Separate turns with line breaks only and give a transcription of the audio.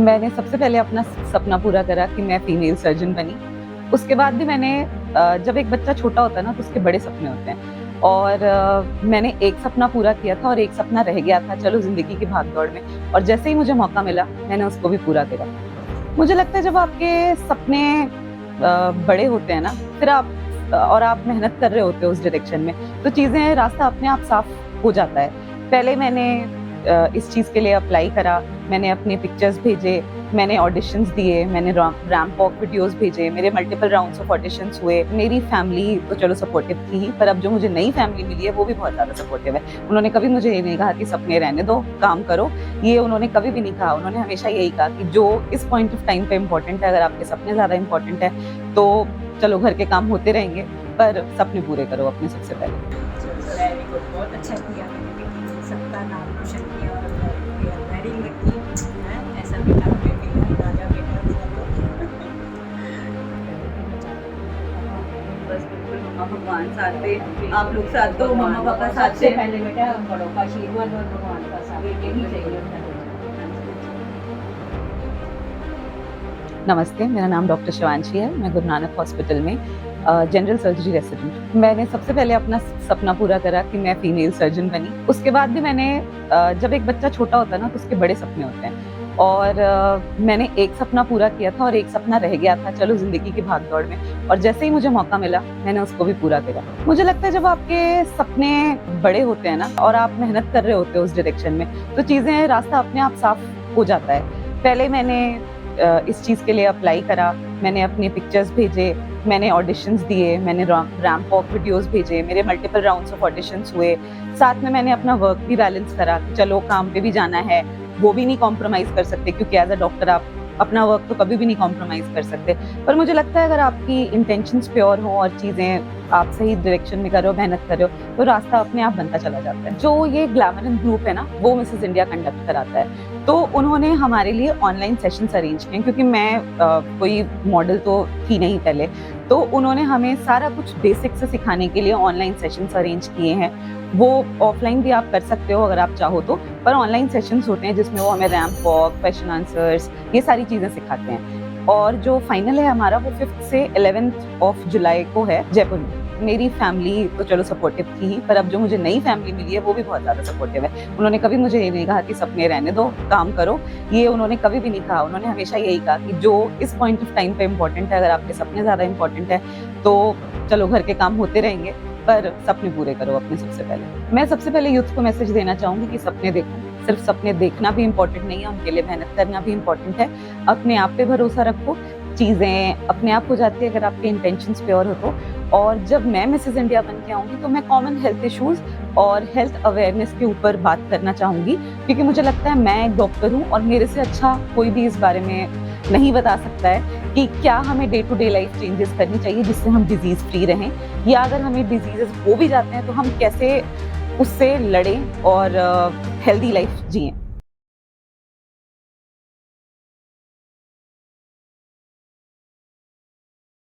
मैंने सबसे पहले अपना सपना पूरा करा कि मैं फीमेल सर्जन बनी। उसके बाद भी मैंने जब एक बच्चा छोटा होता है ना तो उसके बड़े सपने होते हैं और मैंने एक सपना पूरा किया था और एक सपना रह गया था, चलो ज़िंदगी की भाग-दौड़ में, और जैसे ही मुझे मौका मिला मैंने उसको भी पूरा करा। मुझे लगता है जब आपके सपने बड़े होते हैं ना, फिर आप मेहनत कर रहे होते हो उस डायरेक्शन में, तो चीज़ें रास्ता अपने आप साफ हो जाता है। पहले मैंने इस चीज़ के लिए अप्लाई करा, मैंने अपने पिक्चर्स भेजे, मैंने ऑडिशंस दिए, मैंने रैंप वॉक वीडियोज़ भेजे, मेरे मल्टीपल राउंड्स ऑफ ऑडिशंस हुए। मेरी फैमिली तो चलो सपोर्टिव थी ही, पर अब जो मुझे नई फैमिली मिली है वो भी बहुत ज़्यादा सपोर्टिव है। उन्होंने कभी मुझे ये नहीं कहा कि सपने रहने दो, काम करो, ये उन्होंने कभी भी नहीं कहा। उन्होंने हमेशा यही कहा कि जो इस पॉइंट ऑफ टाइम पे इम्पोर्टेंट है, अगर आपके सपने ज़्यादा इम्पोर्टेंट है, तो चलो घर के काम होते रहेंगे, पर सपने पूरे करो अपने सबसे पहले।
वेरी गुड, बहुत अच्छा किया मैंने बेटी सबका नाम रोशन किया और वेरी लकी है ऐसा बेटा हमें मिला, राजा बेटा मिला तो
बस बिल्कुल मम्मा भगवान साथ दे, आप लोग साथ दो, मम्मा पापा साथ
सबसे
दे।
पहले बेटा बड़ों का आशीर्वाद और भगवान का साथ यही चाहिए होता है।
नमस्ते, मेरा नाम डॉक्टर शिवांशी है। मैं गुरु नानक हॉस्पिटल में जनरल सर्जरी रेसिडेंट। मैंने सबसे पहले अपना सपना पूरा करा कि मैं फीमेल सर्जन बनी। उसके बाद भी मैंने जब एक बच्चा छोटा होता है ना तो उसके बड़े सपने होते हैं और मैंने एक सपना पूरा किया था और एक सपना रह गया था, चलो ज़िंदगी की भाग-दौड़ में, और जैसे ही मुझे मौका मिला मैंने उसको भी पूरा करा। मुझे लगता है जब आपके सपने बड़े होते हैं ना और आप मेहनत कर रहे होते हो उस डायरेक्शन में, तो चीज़ें रास्ता अपने आप साफ हो जाता है। पहले मैंने इस चीज़ के लिए अप्लाई करा, मैंने अपने पिक्चर्स भेजे, मैंने ऑडिशंस दिए, मैंने रैंप वॉक वीडियोज़ भेजे, मेरे मल्टीपल राउंड्स ऑफ ऑडिशंस हुए। साथ में मैंने अपना वर्क भी बैलेंस करा कि चलो काम पे भी जाना है, वो भी नहीं कॉम्प्रोमाइज़ कर सकते, क्योंकि एज़ अ डॉक्टर आप अपना वर्क तो कभी भी नहीं कॉम्प्रोमाइज़ कर सकते। पर मुझे लगता है अगर आपकी इंटेंशंस प्योर हों और चीज़ें आप सही डायरेक्शन में कर रहे हो, मेहनत कर रहे हो, तो रास्ता अपने आप बनता चला जाता है। जो ये ग्लैमरन ग्रुप है ना, वो मिसेस इंडिया कंडक्ट कराता है। तो उन्होंने हमारे लिए ऑनलाइन सेशंस अरेंज किए, क्योंकि मैं कोई मॉडल तो थी नहीं पहले, तो उन्होंने हमें सारा कुछ बेसिक से सिखाने के लिए ऑनलाइन सेशंस अरेंज किए हैं। वो ऑफलाइन भी आप कर सकते हो अगर आप चाहो तो, पर ऑनलाइन सेशंस होते हैं जिसमें वो हमें रैंप वॉक, क्वेश्चन आंसर्स, ये सारी चीज़ें सिखाते हैं। और जो फाइनल है हमारा वो 5th से 11th ऑफ जुलाई को है जयपुर में। मेरी फैमिली तो चलो सपोर्टिव थी ही, पर अब जो मुझे नई फैमिली मिली है वो भी बहुत ज़्यादा सपोर्टिव है। उन्होंने कभी मुझे ये नहीं कहा कि सपने रहने दो, काम करो, ये उन्होंने कभी भी नहीं कहा। उन्होंने हमेशा यही कहा कि जो इस पॉइंट ऑफ टाइम पे इम्पोर्टेंट है, अगर आपके सपने ज़्यादा इम्पोर्टेंट है, तो चलो घर के काम होते रहेंगे, पर सपने पूरे करो अपने सबसे पहले। मैं सबसे पहले यूथ को मैसेज देना चाहूँगी कि सपने देखो। सिर्फ सपने देखना भी इम्पोर्टेंट नहीं है, उनके लिए मेहनत करना भी इम्पोर्टेंट है। अपने आप पे भरोसा रखो, चीज़ें अपने आप हो जाती है अगर आपके इंटेंशंस प्योर हो तो। और जब मैं मिसेस इंडिया बन के आऊँगी तो मैं कॉमन हेल्थ इश्यूज़ और हेल्थ अवेयरनेस के ऊपर बात करना चाहूँगी, क्योंकि मुझे लगता है मैं एक डॉक्टर हूँ और मेरे से अच्छा कोई भी इस बारे में नहीं बता सकता है कि क्या हमें day to day life changes करनी चाहिए जिससे हम डिजीज़ फ्री रहें, या अगर हमें डिजीज़ेज़ हो भी जाते हैं तो हम कैसे उससे लड़ें और हेल्दी लाइफ जिएँ।